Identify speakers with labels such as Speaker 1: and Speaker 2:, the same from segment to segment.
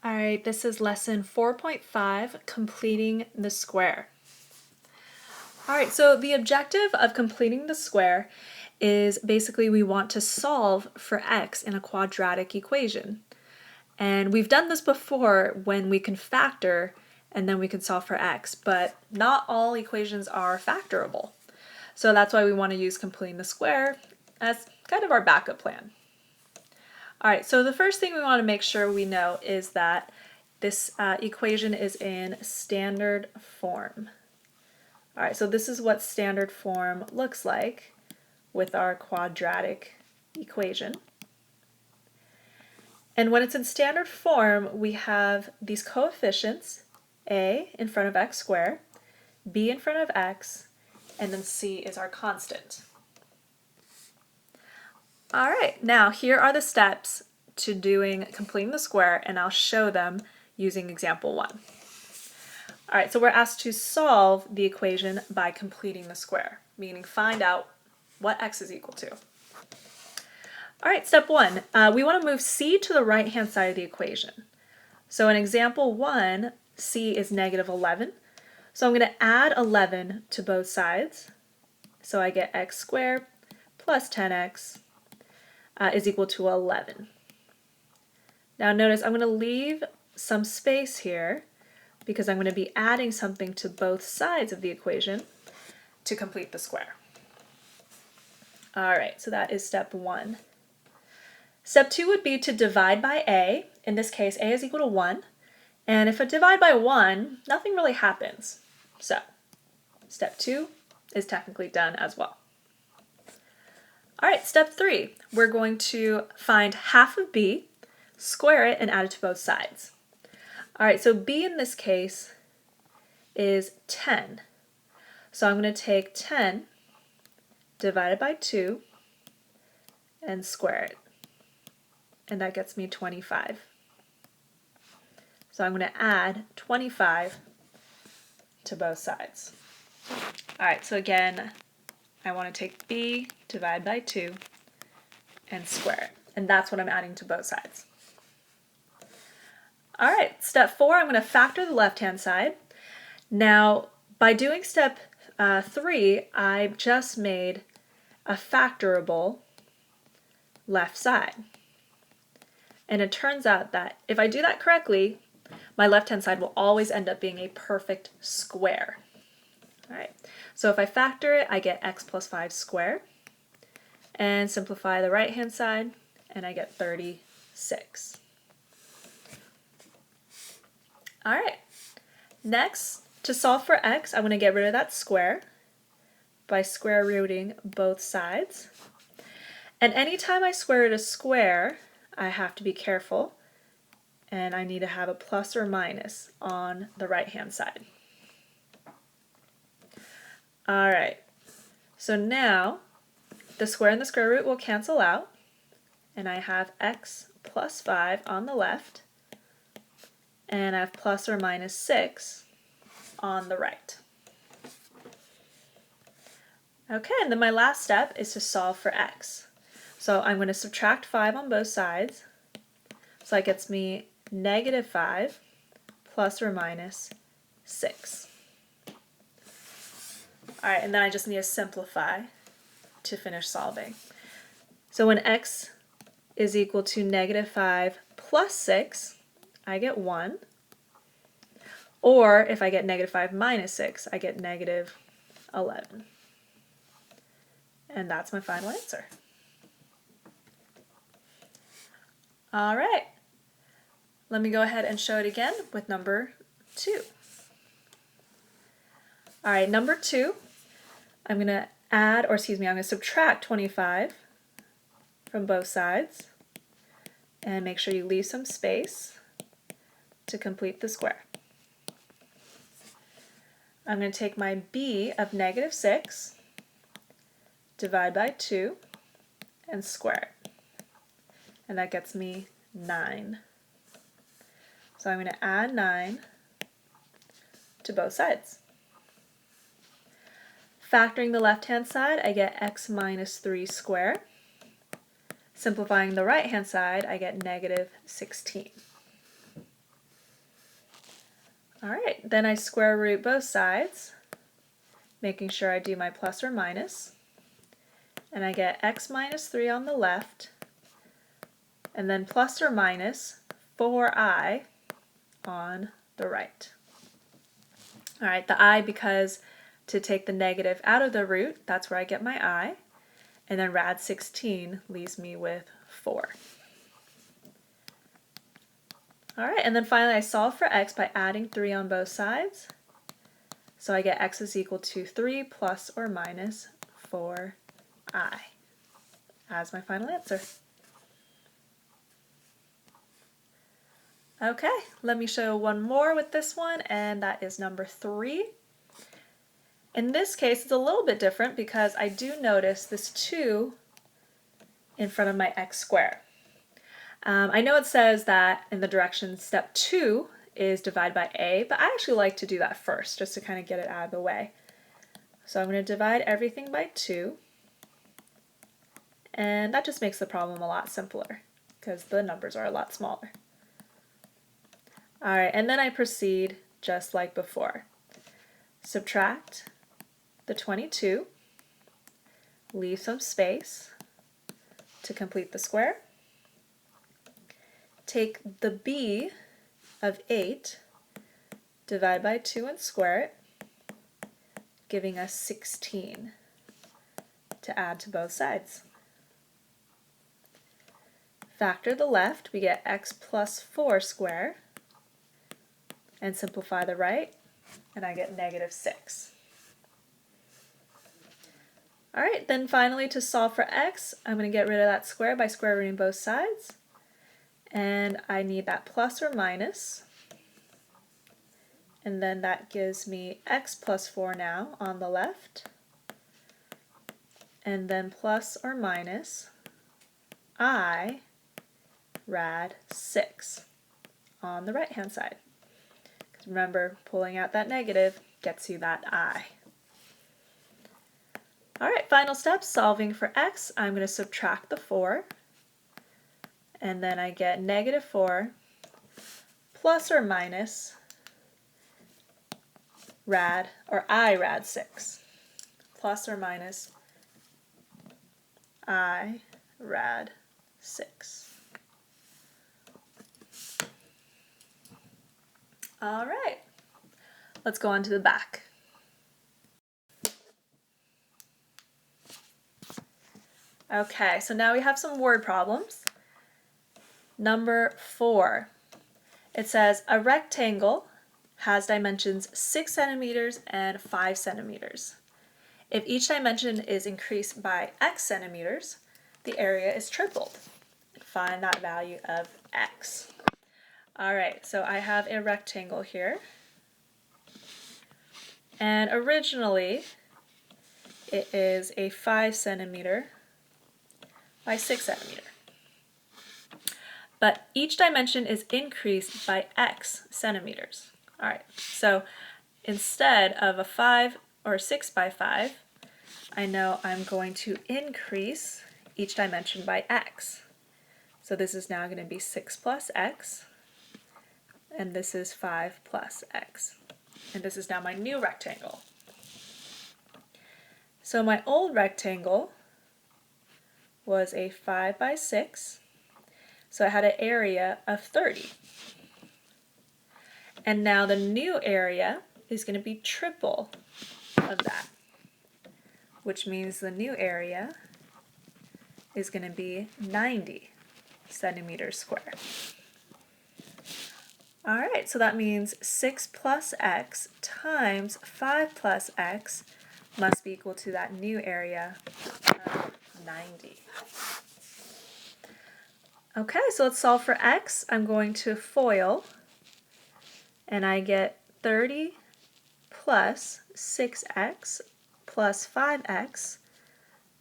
Speaker 1: All right, this is lesson 4.5, completing the square. All right, so the objective of completing the square is basically we want to solve for x in a quadratic equation. And we've done this before when we can factor and then we can solve for x, but not all equations are factorable. So that's why we want to use completing the square as kind of our backup plan. All right, so the first thing we want to make sure we know is that this equation is in standard form. All right, so this is what standard form looks like with our quadratic equation. And when it's in standard form, we have these coefficients, a in front of x squared, b in front of x, and then c is our constant. All right, now here are the steps to completing the square, and I'll show them using example 1. All right, so we're asked to solve the equation by completing the square, meaning find out what x is equal to. All right, step 1, we want to move c to the right-hand side of the equation. So in example 1, c is negative 11. So I'm going to add 11 to both sides. So I get x squared plus 10x is equal to 11. Now notice I'm going to leave some space here because I'm going to be adding something to both sides of the equation to complete the square. All right, so that is step 1. Step 2 would be to divide by a. In this case, a is equal to 1. And if I divide by 1, nothing really happens. So step 2 is technically done as well. All right, step 3, we're going to find half of b, square it, and add it to both sides. All right, so b in this case is 10. So I'm going to take 10 divided by 2 and square it. And that gets me 25. So I'm going to add 25 to both sides. All right, so again, I want to take b, divide by 2, and square it. And that's what I'm adding to both sides. All right, step 4, I'm going to factor the left-hand side. Now, by doing step 3, I just made a factorable left side. And it turns out that if I do that correctly, my left-hand side will always end up being a perfect square. All right, so if I factor it, I get x plus 5 squared, and simplify the right-hand side, and I get 36. All right, next, to solve for x, I'm going to get rid of that square by square rooting both sides. And anytime I square root a square, I have to be careful, and I need to have a plus or minus on the right-hand side. All right, so now the square and the square root will cancel out, and I have x plus 5 on the left, and I have plus or minus 6 on the right. Okay, and then my last step is to solve for x. So I'm going to subtract 5 on both sides, so that gets me negative 5 plus or minus 6. All right, and then I just need to simplify to finish solving. So when x is equal to negative 5 plus 6, I get 1. Or if I get negative 5 minus 6, I get negative 11. And that's my final answer. All right, let me go ahead and show it again with number 2. All right, number 2, I'm going to I'm going to subtract 25 from both sides, and make sure you leave some space to complete the square. I'm going to take my b of negative 6, divide by 2, and square it. And that gets me 9. So I'm going to add 9 to both sides. Factoring the left-hand side, I get x minus 3 squared. Simplifying the right-hand side, I get negative 16. All right, then I square root both sides, making sure I do my plus or minus, and I get x minus 3 on the left, and then plus or minus 4i on the right. All right, the I, because to take the negative out of the root, that's where I get my I, and then rad 16 leaves me with 4. All right, and then finally I solve for x by adding 3 on both sides. So I get x is equal to 3 plus or minus 4i as my final answer. Okay, let me show one more with this one, and that is number 3. In this case, it's a little bit different because I do notice this 2 in front of my x squared. I know it says that in the directions step 2 is divide by a, but I actually like to do that first just to kind of get it out of the way. So I'm going to divide everything by 2, and that just makes the problem a lot simpler because the numbers are a lot smaller. Alright, and then I proceed just like before. Subtract the 22, leave some space to complete the square. Take the b of 8, divide by 2 and square it, giving us 16 to add to both sides. Factor the left, we get x plus 4 squared, and simplify the right, and I get negative 6. Alright, then finally to solve for x, I'm going to get rid of that square by square rooting both sides, and I need that plus or minus, and then that gives me x plus 4 now on the left, and then plus or minus I rad 6 on the right hand side. Remember, pulling out that negative gets you that I. Alright, final step, solving for x. I'm going to subtract the 4, and then I get negative 4 plus or minus I rad 6. Plus or minus I rad 6. All right, let's go on to the back. Okay, so now we have some word problems. Number 4, it says a rectangle has dimensions 6 centimeters and 5 centimeters. If each dimension is increased by x centimeters, the area is tripled. Find that value of x. All right, so I have a rectangle here. And originally, it is a 5 centimeter by 6 centimeter. But each dimension is increased by x centimeters. All right, so instead of a 5 or 6 by 5, I know I'm going to increase each dimension by x. So this is now going to be 6 plus x, and this is 5 plus x. And this is now my new rectangle. So my old rectangle was a 5 by 6, so it had an area of 30. And now the new area is going to be triple of that, which means the new area is going to be 90 centimeters square. All right, so that means 6 plus x times 5 plus x must be equal to that new area of 90. Okay, so let's solve for x. I'm going to FOIL, and I get 30 plus 6x plus 5x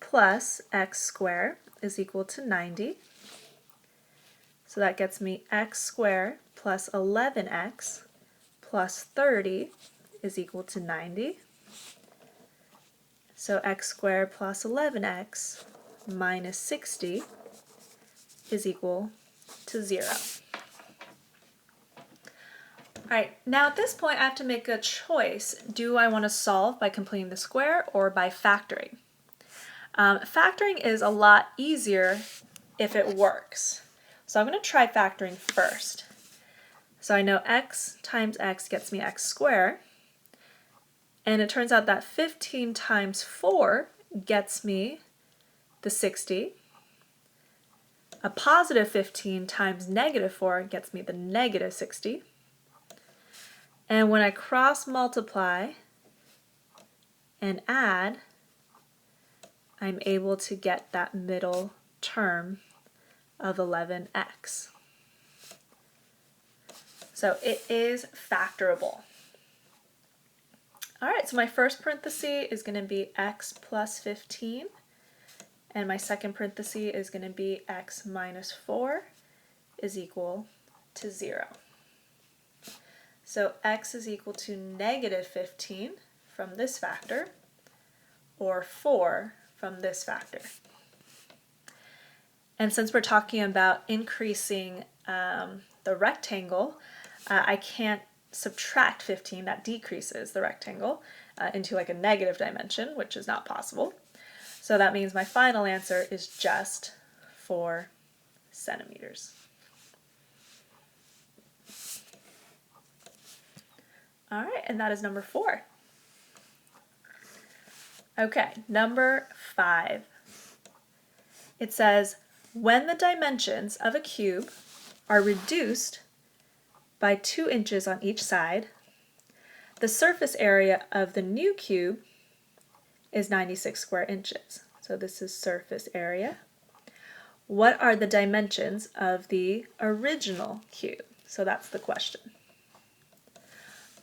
Speaker 1: plus x squared is equal to 90. So that gets me x squared plus 11x plus 30 is equal to 90. So x squared plus 11x minus 60 is equal to 0. All right, now at this point I have to make a choice. Do I want to solve by completing the square or by factoring? Factoring is a lot easier if it works. So I'm going to try factoring first. So I know x times x gets me x squared, and it turns out that 15 times 4 gets me the 60. A positive 15 times negative 4 gets me the negative 60. And when I cross multiply and add, I'm able to get that middle term of 11x. So it is factorable. All right, so my first parenthesis is going to be x plus 15, and my second parenthesis is going to be x minus 4 is equal to 0. So x is equal to negative 15 from this factor, or 4 from this factor. And since we're talking about increasing the rectangle, I can't subtract 15, that decreases the rectangle into like a negative dimension, which is not possible. So that means my final answer is just 4 centimeters. All right, and that is number 4. Okay, number 5. It says, when the dimensions of a cube are reduced by 2 inches on each side, the surface area of the new cube is 96 square inches. So this is surface area. What are the dimensions of the original cube? So that's the question.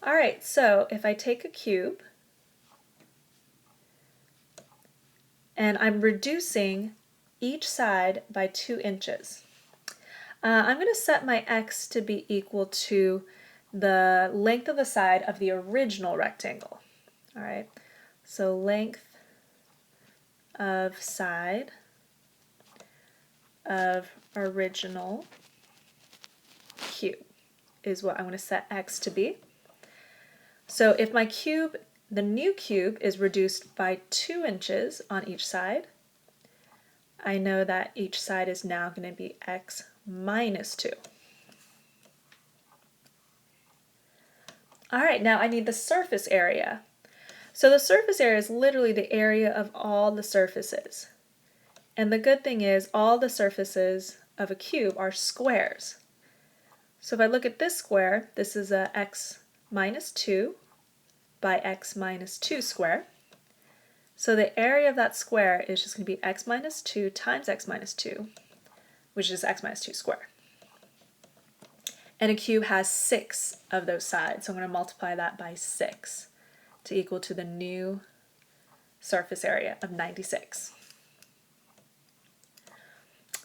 Speaker 1: All right, so if I take a cube and I'm reducing each side by 2 inches, I'm going to set my x to be equal to the length of the side of the original rectangle. All right, so length of side of original cube is what I'm going to set x to be. So if my cube, the new cube, is reduced by 2 inches on each side, I know that each side is now going to be x minus 2. All right, now I need the surface area. So the surface area is literally the area of all the surfaces. And the good thing is all the surfaces of a cube are squares. So if I look at this square, this is a x minus 2 by x minus 2 square. So the area of that square is just going to be x minus 2 times x minus 2, which is x minus 2 squared. And a cube has 6 of those sides, so I'm going to multiply that by 6 to equal to the new surface area of 96.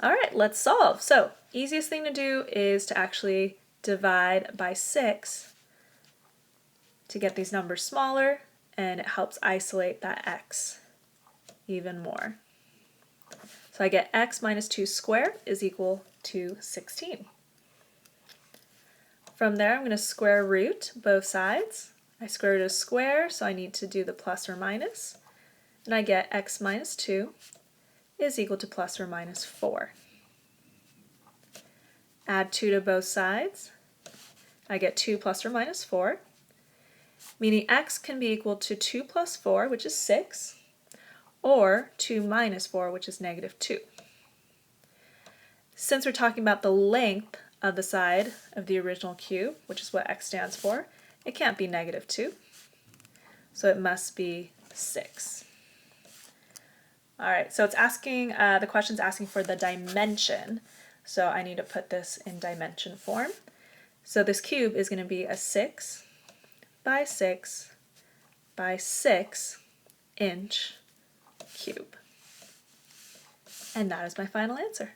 Speaker 1: All right, let's solve. So easiest thing to do is to actually divide by 6 to get these numbers smaller, and it helps isolate that x even more. So I get x minus 2 squared is equal to 16. From there, I'm going to square root both sides. I square root a square, so I need to do the plus or minus. And I get x minus 2 is equal to plus or minus 4. Add 2 to both sides. I get 2 plus or minus 4, meaning x can be equal to 2 plus 4, which is 6, or 2 minus 4, which is negative 2. Since we're talking about the length of the side of the original cube, which is what x stands for, it can't be negative 2, so it must be 6. All right, so it's asking, the question's asking for the dimension, so I need to put this in dimension form. So this cube is going to be a 6 by 6 by 6 inch cube. And that is my final answer.